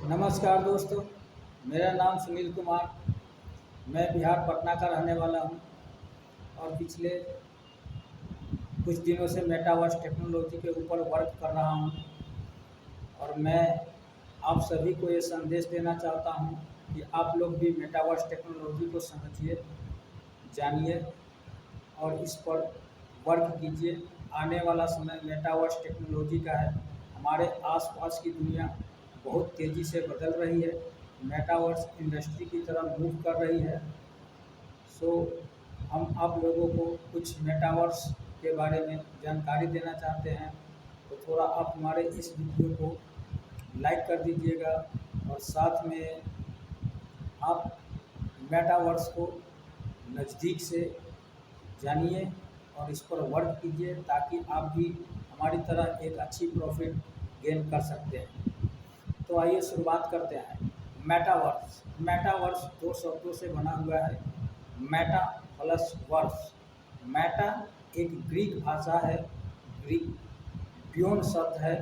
नमस्कार दोस्तों, मेरा नाम सुनील कुमार। मैं बिहार पटना का रहने वाला हूं और पिछले कुछ दिनों से मेटावर्स टेक्नोलॉजी के ऊपर वर्क कर रहा हूं। और मैं आप सभी को ये संदेश देना चाहता हूं कि आप लोग भी मेटावर्स टेक्नोलॉजी को समझिए, जानिए और इस पर वर्क कीजिए। आने वाला समय मेटावर्स टेक्नोलॉजी का है। हमारे आसपास की दुनिया बहुत तेज़ी से बदल रही है, मेटावर्स इंडस्ट्री की तरफ मूव कर रही है। सो हम आप लोगों को कुछ मेटावर्स के बारे में जानकारी देना चाहते हैं, तो थोड़ा आप हमारे इस वीडियो को लाइक कर दीजिएगा और साथ में आप मेटावर्स को नज़दीक से जानिए और इस पर वर्क कीजिए ताकि आप भी हमारी तरह एक अच्छी प्रॉफिट गेन कर सकते हैं। तो आइए शुरुआत करते हैं। मेटावर्स मेटावर्स दो शब्दों से बना हुआ है, मेटा प्लस वर्स। मेटा एक ग्रीक भाषा है, ग्रीक ब्योन शब्द है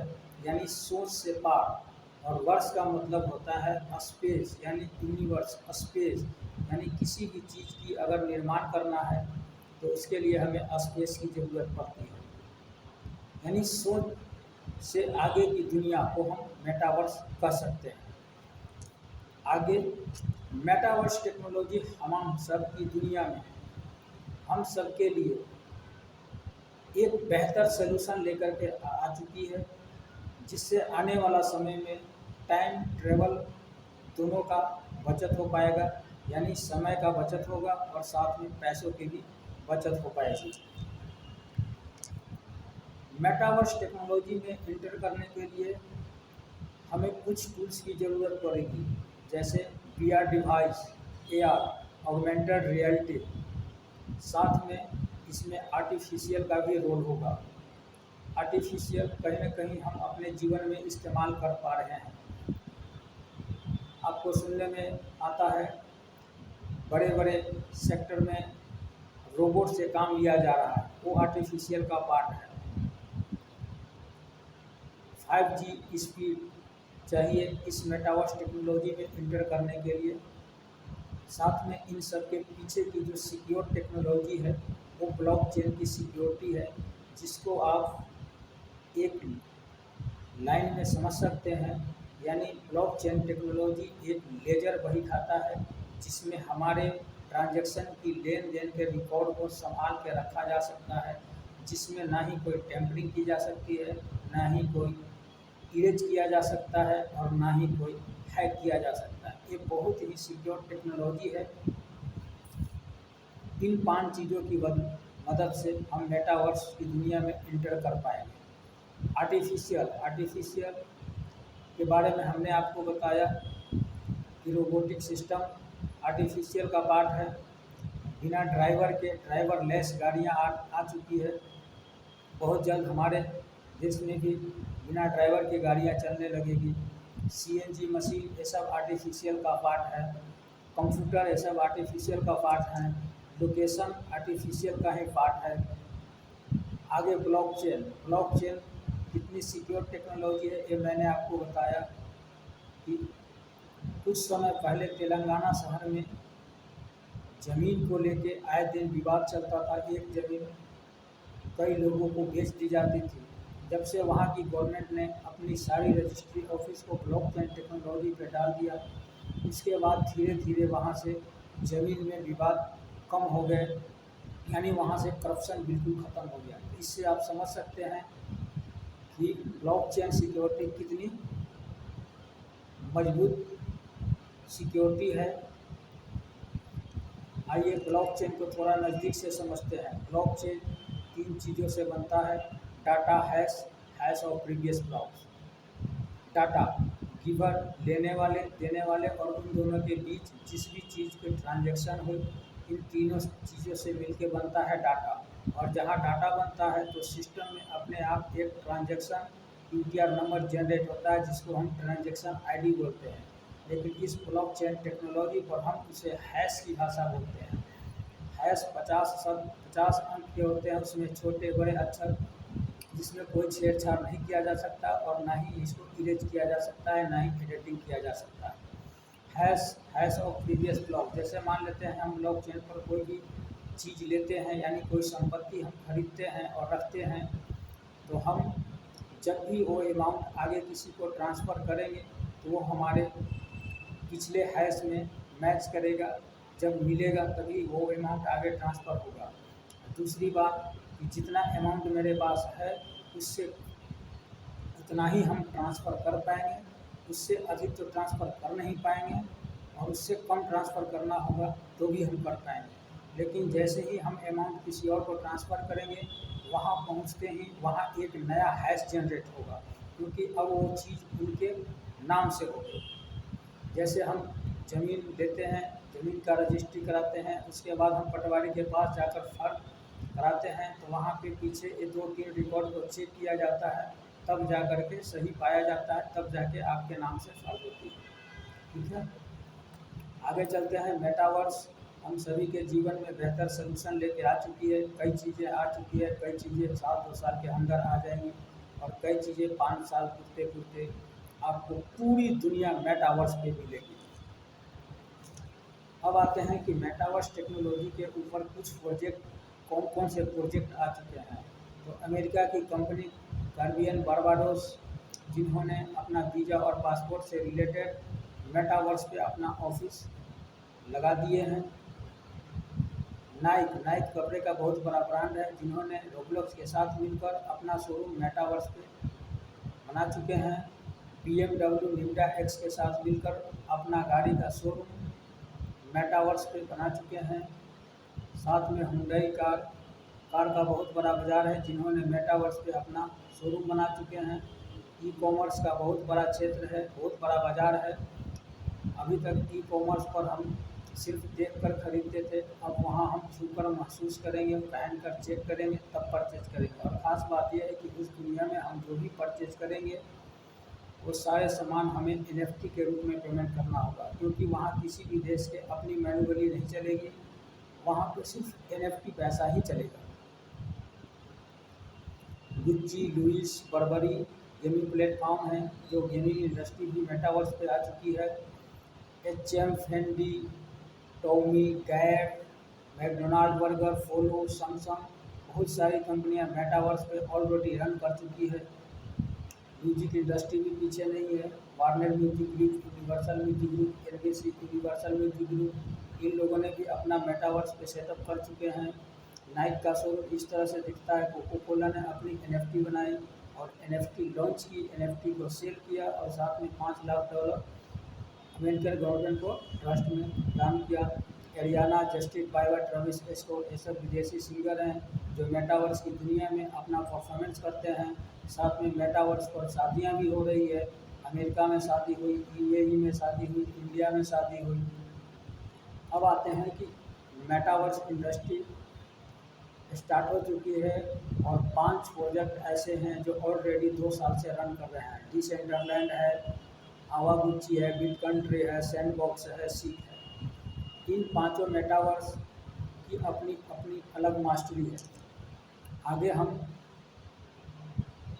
यानी सोच से पार, और वर्स का मतलब होता है स्पेस यानी यूनिवर्स। स्पेस यानी किसी भी चीज़ की अगर निर्माण करना है तो उसके लिए हमें स्पेस की ज़रूरत पड़ती है, यानी सोच से आगे की दुनिया को हम मेटावर्स कह सकते हैं। आगे मेटावर्स टेक्नोलॉजी हम सब की दुनिया में हम सब के लिए एक बेहतर सलूशन लेकर के आ चुकी है, जिससे आने वाला समय में टाइम ट्रेवल दोनों का बचत हो पाएगा, यानी समय का बचत होगा और साथ में पैसों की भी बचत हो पाएगी। मेटावर्स टेक्नोलॉजी में इंटर करने के लिए हमें कुछ टूल्स की ज़रूरत पड़ेगी, जैसे VR device, AR augmented reality. साथ में इसमें आर्टिफिशियल का भी रोल होगा। आर्टिफिशियल कहीं न कहीं हम अपने जीवन में इस्तेमाल कर पा रहे हैं। आपको सुनने में आता है बड़े बड़े सेक्टर में रोबोट से काम लिया जा रहा है, वो आर्टिफिशियल का पार्ट है। 5G स्पीड चाहिए इस मेटावर्स टेक्नोलॉजी में इंटर करने के लिए। साथ में इन सब के पीछे की जो सिक्योर टेक्नोलॉजी है वो ब्लॉकचेन की सिक्योरिटी है, जिसको आप एक लाइन में समझ सकते हैं। यानी ब्लॉकचेन टेक्नोलॉजी एक लेजर बही खाता है, जिसमें हमारे ट्रांजैक्शन की लेन देन के रिकॉर्ड को संभाल के रखा जा सकता है, जिसमें ना ही कोई टेम्परिंग की जा सकती है, ना ही कोई इरेज किया जा सकता है और ना ही कोई हैक किया जा सकता है। ये बहुत ही सिक्योर टेक्नोलॉजी है। इन 5 चीज़ों की मदद से हम मेटावर्स की दुनिया में इंटर कर पाएंगे। आर्टिफिशियल के बारे में हमने आपको बताया कि रोबोटिक सिस्टम आर्टिफिशियल का पार्ट है। बिना ड्राइवर के ड्राइवरलेस गाड़ियाँ आ चुकी है। बहुत जल्द हमारे देश में भी बिना ड्राइवर की गाड़ियाँ चलने लगेगी। CNG मशीन ये सब आर्टिफिशियल का पार्ट है। कंप्यूटर ये सब आर्टिफिशियल का पार्ट है। लोकेशन आर्टिफिशियल का ही पार्ट है। आगे ब्लॉकचेन कितनी सिक्योर टेक्नोलॉजी है ये मैंने आपको बताया कि कुछ समय पहले तेलंगाना शहर में ज़मीन को लेके आए दिन विवाद चलता था। एक ज़मीन कई लोगों को बेच दी जाती थी। जब से वहाँ की गवर्नमेंट ने अपनी सारी रजिस्ट्री ऑफिस को ब्लॉकचेन टेक्नोलॉजी पे डाल दिया, इसके बाद धीरे धीरे वहाँ से ज़मीन में विवाद कम हो गए, यानी वहाँ से करप्शन बिल्कुल ख़त्म हो गया। इससे आप समझ सकते हैं कि ब्लॉकचेन सिक्योरिटी कितनी मजबूत सिक्योरिटी है। आइए ब्लॉकचेन को थोड़ा नज़दीक से समझते हैं। ब्लॉकचेन 3 चीज़ों से बनता है, डाटा, हैश और प्रीवियस ब्लॉक्स। डाटा गिवर लेने वाले, देने वाले और उन दोनों के बीच जिस भी चीज़ की ट्रांजैक्शन हो, इन तीनों चीज़ों से मिलके बनता है डाटा। और जहाँ डाटा बनता है तो सिस्टम में अपने आप एक ट्रांजैक्शन UTR नंबर जनरेट होता है, जिसको हम ट्रांजैक्शन ID बोलते हैं। लेकिन इस ब्लॉकचेन टेक्नोलॉजी पर हम उसे हैश की भाषा बोलते हैं। हैश 50 अंक के होते हैं, उसमें छोटे बड़े अक्षर इसमें कोई छेड़छाड़ नहीं किया जा सकता और ना ही इसको इरेज किया जा सकता है, ना ही एडिटिंग किया जा सकता है। हैश ऑफ प्रीवियस ब्लॉक, जैसे मान लेते हैं हम ब्लॉक चेन पर कोई भी चीज़ लेते हैं, यानी कोई संपत्ति हम खरीदते हैं और रखते हैं, तो हम जब भी वो अमाउंट आगे किसी को ट्रांसफ़र करेंगे तो वो हमारे पिछले हैश में मैच करेगा, जब मिलेगा तभी वो अमाउंट आगे ट्रांसफ़र होगा। दूसरी बात कि जितना अमाउंट मेरे पास है उससे उतना ही हम ट्रांसफ़र कर पाएंगे, उससे अधिक तो ट्रांसफ़र कर नहीं पाएंगे और उससे कम ट्रांसफ़र करना होगा तो भी हम कर पाएंगे। लेकिन जैसे ही हम अमाउंट किसी और को ट्रांसफ़र करेंगे, वहाँ पहुँचते ही वहाँ एक नया हैश जनरेट होगा, क्योंकि अब वो चीज़ उनके नाम से होगी। जैसे हम ज़मीन लेते हैं, ज़मीन का रजिस्ट्री कराते हैं, उसके बाद हम पटवारी के पास जाकर फर्क कराते हैं, तो वहाँ पे पीछे ये 2-3 रिकॉर्ड को चेक किया जाता है, तब जा कर के सही पाया जाता है, तब जाके आपके नाम से फर्क होती है। ठीक है, आगे चलते हैं। मेटावर्स हम सभी के जीवन में बेहतर सलूशन लेके आ चुकी है। कई चीज़ें आ चुकी है, कई चीज़ें साल 2 साल के अंदर आ जाएंगी और कई चीज़ें 5 साल पूछते पूछते आपको पूरी दुनिया मेटावर्स पे मिलेगी। अब आते हैं कि मेटावर्स टेक्नोलॉजी के ऊपर कुछ प्रोजेक्ट कौन कौन से प्रोजेक्ट आ चुके हैं। तो अमेरिका की कंपनी कैरिबियन बारबाडोस, जिन्होंने अपना वीज़ा और पासपोर्ट से रिलेटेड मेटावर्स पे अपना ऑफिस लगा दिए हैं। नाइक कपड़े का बहुत बड़ा ब्रांड है, जिन्होंने रोब्लॉक्स के साथ मिलकर अपना शोरूम मेटावर्स पे बना चुके हैं। BMW निंजा X के साथ मिलकर अपना गाड़ी का शोरूम मेटावर्स पे बना चुके हैं। साथ में हुंडई कार का बहुत बड़ा बाज़ार है, जिन्होंने मेटावर्स पे अपना शोरूम बना चुके हैं। ई-कॉमर्स का बहुत बड़ा क्षेत्र है, बहुत बड़ा बाज़ार है। अभी तक ई-कॉमर्स पर हम सिर्फ देखकर खरीदते थे, अब वहाँ हम छूकर महसूस करेंगे, पहनकर चेक करेंगे, तब परचेज करेंगे। और ख़ास बात यह है कि उस दुनिया में हम जो भी परचेज करेंगे वो सारे सामान हमें NFT के रूप में पेमेंट करना होगा, क्योंकि वहाँ किसी भी देश के अपनी मैन्युअली नहीं चलेगी, वहाँ पे सिर्फ NFT पैसा ही चलेगा। Gucci, Louis, Barbari gaming platform है, जो गेमिंग इंडस्ट्री भी मेटावर्स पे आ चुकी है। H&M, Fendi, Tommy, Gap, McDonald burger, फोलो, सैमसंग, बहुत सारी कंपनियां मेटावर्स पे ऑलरेडी रन कर चुकी है। म्यूजिक इंडस्ट्री भी पीछे नहीं है। Warner music group, universal music group, NBC universal music group, इन लोगों ने भी अपना मेटावर्स पे सेटअप कर चुके हैं। नाइक का शोरूम इस तरह से दिखता है। कोको कोला ने अपनी NFT बनाई और NFT लॉन्च की, NFT को सेल किया और साथ में $5 लाख अमेरिकन गवर्नमेंट को ट्रस्ट में दान किया। एरियाना, जस्टिन बाइबर, ट्रेविस स्कॉट, ये सब विदेशी सिंगर हैं जो मेटावर्स की दुनिया में अपना परफॉर्मेंस करते हैं। साथ में मेटावर्स पर शादियां भी हो रही है। अमेरिका में शादी हुई, UAE में शादी हुई, इंडिया में शादी हुई। अब आते हैं कि मेटावर्स इंडस्ट्री स्टार्ट हो चुकी है और 5 प्रोजेक्ट ऐसे हैं जो ऑलरेडी 2 साल से रन कर रहे हैं। डिसेंट्रलैंड है, आवागुच्ची है, बिटकंट्री है, सैंडबॉक्स है, सीक है। इन 5 मेटावर्स की अपनी अपनी अलग मास्टरी है। आगे हम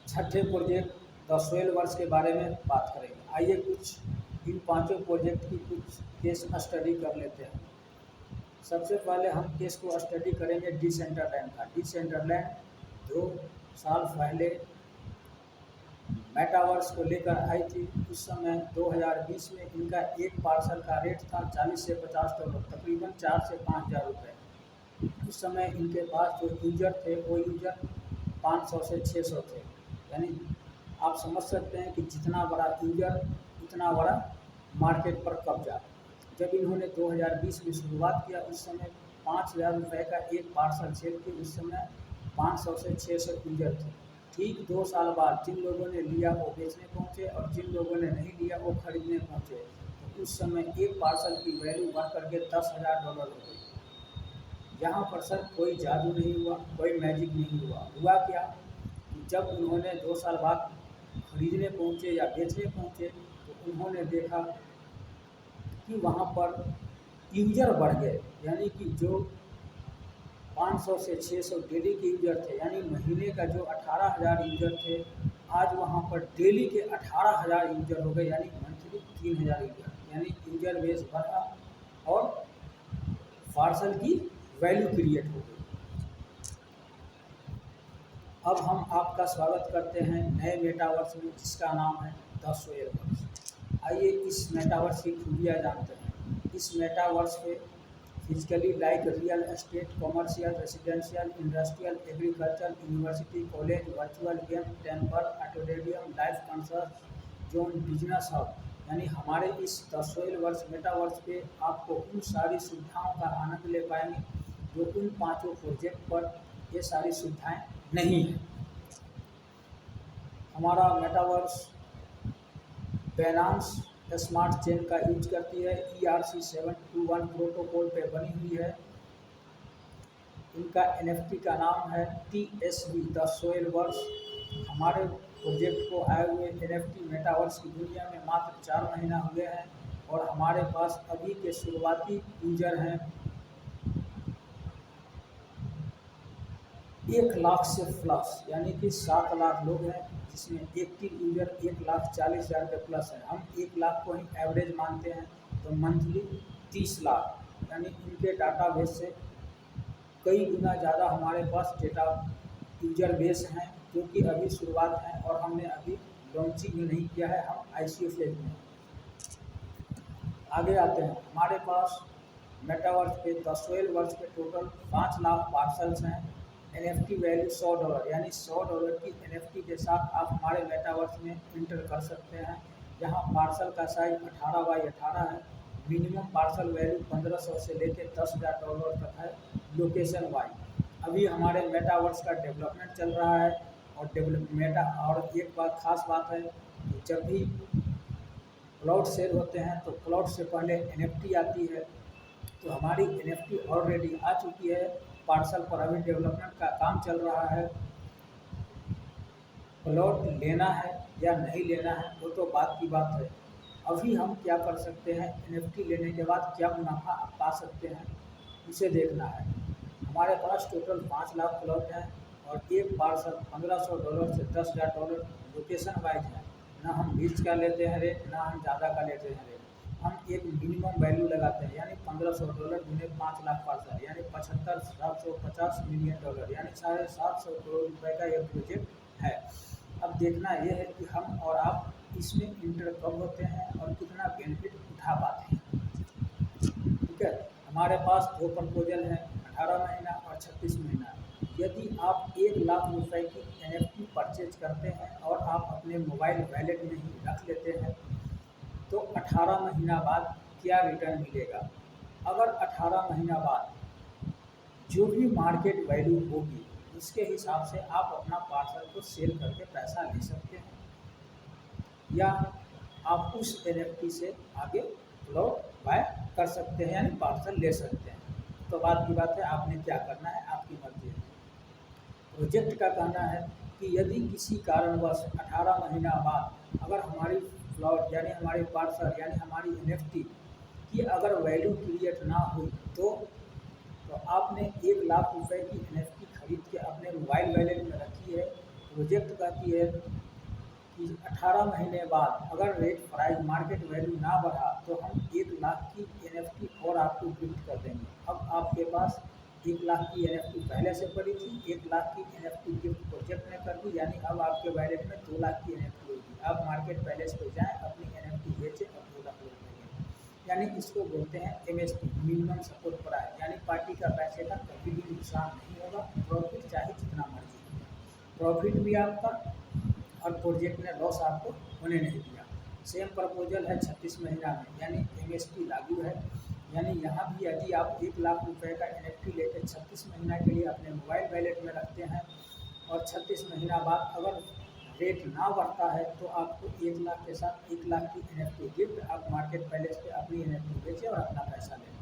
छठे प्रोजेक्ट द स्वेलवर्स के बारे में बात करेंगे। आइए कुछ इन 5 प्रोजेक्ट की कुछ केस स्टडी कर लेते हैं। सबसे पहले हम केस को स्टडी करेंगे डिसेंट्रलैंड का। डिसेंट्रलैंड 2 साल पहले मेटावर्स को लेकर आई थी। उस समय 2020 में इनका एक पार्सल का रेट था $40 से $50, तकरीबन 4 से 5 हज़ार रुपये। उस समय इनके पास जो यूजर थे वो यूजर 500 से 600 थे। यानी आप समझ सकते हैं कि जितना बड़ा यूजर उतना बड़ा मार्केट पर कब्जा। जब इन्होंने 2020 में शुरुआत किया, उस समय 5,000 रुपये का एक पार्सल सेल की, उस समय 500 से 600 यूजर थे। ठीक 2 साल बाद जिन लोगों ने लिया वो बेचने पहुँचे और जिन लोगों ने नहीं लिया वो खरीदने पहुँचे। तो उस समय एक पार्सल की वैल्यू बढ़ करके $10,000 हो गई। यहाँ पर सर कोई जादू नहीं हुआ, कोई मैजिक नहीं हुआ। हुआ क्या, जब उन्होंने 2 साल बाद खरीदने पहुँचे या बेचने पहुँचे तो उन्होंने देखा कि वहाँ पर यूजर बढ़ गए। यानी कि जो 500 से 600 डेली के यूजर थे, यानी महीने का जो 18,000 यूजर थे, आज वहाँ पर डेली के 18,000 यूजर हो गए, यानी मंथली 3,000 यूजर, यानी यूजर बेस बढ़ा और पार्सल की वैल्यू क्रिएट हो गई। अब हम आपका स्वागत करते हैं नए मेटावर्स में, जिसका नाम है द सोयरवर्स। आइए इस मेटावर्स की खूबियाँ जानते हैं। इस मेटावर्स पे physically like real estate, commercial, residential, industrial, agriculture, university, college, virtual game, temple, auditorium, live concert zone, business hub, यानी हमारे इस द सोयरवर्स मेटावर्स पे आपको उन सारी सुविधाओं का आनंद ले पाएंगे जो उन 5 प्रोजेक्ट पर ये सारी सुविधाएं नहीं हैं। हमारा मेटावर्स बैलेंस स्मार्ट चेन का यूज करती है, ERC721 प्रोटोकॉल पे बनी हुई है। इनका NFT का नाम है TSV द सोयरवर्स। हमारे प्रोजेक्ट को आए हुए NFT मेटावर्स की दुनिया में मात्र 4 महीना हुए हैं और हमारे पास अभी के शुरुआती यूजर हैं 1 लाख से प्लस, यानी कि 7 लाख लोग हैं, जिसमें एक्टिव यूजर 1,40,000 के प्लस है। हम 1 लाख को ही एवरेज मानते हैं, तो मंथली 30 लाख, यानी इनके डाटा बेस से कई गुना ज़्यादा हमारे पास डेटा यूजर बेस हैं, जो कि अभी शुरुआत है और हमने अभी लॉन्चिंग भी नहीं किया है, हम ICO फेज में। आगे आते हैं, हमारे पास मेटावर्स पे द सोयरवर्स पे टोटल 5 लाख पार्सल्स हैं। NFT वैल्यू $100, यानी $100 की NFT के साथ आप हमारे मेटावर्स में इंटर कर सकते हैं। यहाँ पार्सल का साइज 18 बाई 18 है। मिनिमम पार्सल वैल्यू 1500 से लेकर $10,000 तक है, लोकेशन वाइज। अभी हमारे मेटावर्स का डेवलपमेंट चल रहा है और एक बात खास बात है कि जब भी क्लाउड सेल होते हैं तो क्लाउड से पहले NFT आती है, तो हमारी NFT ऑलरेडी आ चुकी है। पार्सल पर अभी डेवलपमेंट का काम चल रहा है। प्लॉट लेना है या नहीं लेना है वो तो बात की बात है। अभी हम क्या कर सकते हैं, NFT लेने के बाद क्या मुनाफा पा सकते हैं उसे देखना है। हमारे पास टोटल 5 लाख प्लॉट हैं और एक पार्सल $1,500 से $10,000 लोकेशन वाइज है। ना हम बीच का लेते हैं रेट, ना हम ज़्यादा का लेते हैं रेट। हम एक मिनिमम वैल्यू लगाते हैं, यानी $1,500 गुने 5 लाख पार्सल, यानी $75,750 मिलियन, यानी $750 करोड़ रुपए का यह प्रोजेक्ट है। अब देखना यह है कि हम और आप इसमें इंटर कब होते हैं और कितना बेनिफिट उठा पाते हैं। ठीक है, हमारे पास 2 प्रपोजल हैं, 18 महीना और 36 महीना। यदि आप 1 लाख रुपए की NFT परचेज करते हैं और आप अपने मोबाइल वॉलेट में ही रख लेते हैं, तो 18 महीना बाद क्या रिटर्न मिलेगा। अगर 18 महीना बाद जो भी मार्केट वैल्यू होगी उसके हिसाब से आप अपना पार्सल को सेल करके पैसा ले सकते हैं, या आप उस NFT से आगे प्लॉट बाय कर सकते हैं, यानी पार्सल ले सकते हैं। तो बात की बात है, आपने क्या करना है, आपकी मर्जी है। प्रोजेक्ट का कहना है कि यदि किसी कारणवश 18 महीना बाद अगर हमारी प्लॉट यानी हमारी पार्सल यानी हमारी NFT की अगर वैल्यू क्रिएट ना हुई, तो आपने 1 लाख रुपए की NFT खरीद के अपने मोबाइल वॉलेट में रखी है। प्रोजेक्ट कहती है कि 18 महीने बाद अगर रेट प्राइस मार्केट वैल्यू ना बढ़ा तो हम 1 लाख की NFT और आपको गिफ्ट कर देंगे। अब आपके पास 1 लाख की NFT पहले से पड़ी थी, 1 लाख की NFT गिफ्ट प्रोजेक्ट ने कर दी, यानी अब आपके वॉलेट में 2 लाख की NFT होगी। आप मार्केट पैलेस पे जाएं, अपनी NFT बेचें और 2 लाख रुपये दें, यानी इसको बोलते हैं MSP, मिनिमम सपोर्ट प्राइस, यानी पार्टी का पैसे का कभी भी नुकसान नहीं होगा। प्रॉफिट चाहे जितना मर्जी, प्रॉफिट भी आपका और प्रोजेक्ट ने लॉस आपको होने नहीं दिया। सेम प्रपोजल है 36 महीना में, यानी MSP लागू है। यानी यहाँ भी यदि आप 1 लाख रुपए का NFT लेकर 36 महीना के लिए अपने मोबाइल वॉलेट में रखते हैं और 36 महीना बाद अगर रेट ना बढ़ता है तो आपको 1 लाख के साथ 1 लाख की NFT गिफ्ट, आप मार्केट पैलेस पे अपनी NFT बेचें और अपना पैसा लें।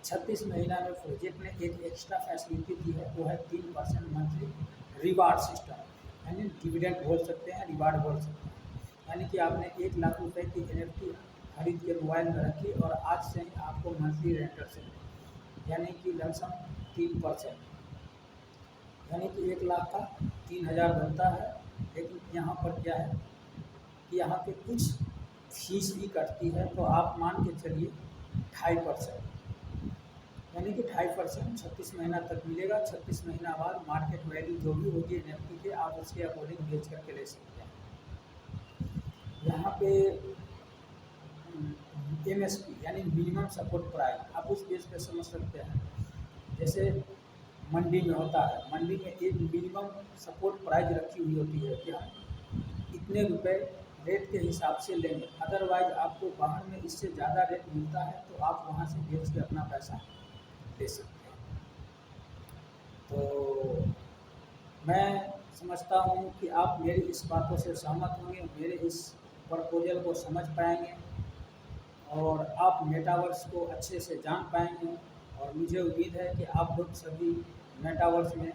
36 महीना में प्रोजेक्ट ने एक एक्स्ट्रा फैसिलिटी दी है, वो है 3% मंथली रिवार्ड सिस्टम, यानी डिविडेंड बोल सकते हैं, रिवार्ड बोल सकते हैं। यानी कि आपने 1 लाख रुपए की NFT खरीद के मोबाइल में रखी और आज से ही आपको मंथली रेंटर से यानी कि लमसम 3%, यानी कि 1 लाख का 3,000 बनता है। लेकिन यहाँ पर क्या है कि यहाँ पे कुछ फीस भी कटती है, तो आप मान के चलिए 2.5%, यानी कि 2.5% 36 महीना तक मिलेगा। 36 महीना बाद मार्केट वैल्यू जो भी होगी NFT के, आप उसके अकॉर्डिंग बेच करके ले सकते हैं। यहाँ पे MSP यानी मिनिमम सपोर्ट प्राइस, आप उस बेस पे समझ सकते हैं। जैसे मंडी में होता है, मंडी में एक मिनिमम सपोर्ट प्राइस रखी हुई होती है कि हम इतने रुपए रेट के हिसाब से लेंगे, अदरवाइज आपको बाहर में इससे ज़्यादा रेट मिलता है तो आप वहाँ से बेच के अपना पैसा ले सकते हैं। तो मैं समझता हूँ कि आप मेरी इस बातों से सहमत होंगे, मेरे इस प्रपोजल को समझ पाएंगे और आप मेटावर्स को अच्छे से जान पाएंगे। और मुझे उम्मीद है कि आप लोग सभी मेटावर्स में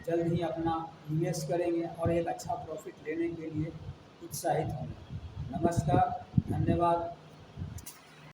जल्द ही अपना निवेश करेंगे और एक अच्छा प्रॉफिट लेने के लिए उत्साहित होंगे। नमस्कार, धन्यवाद।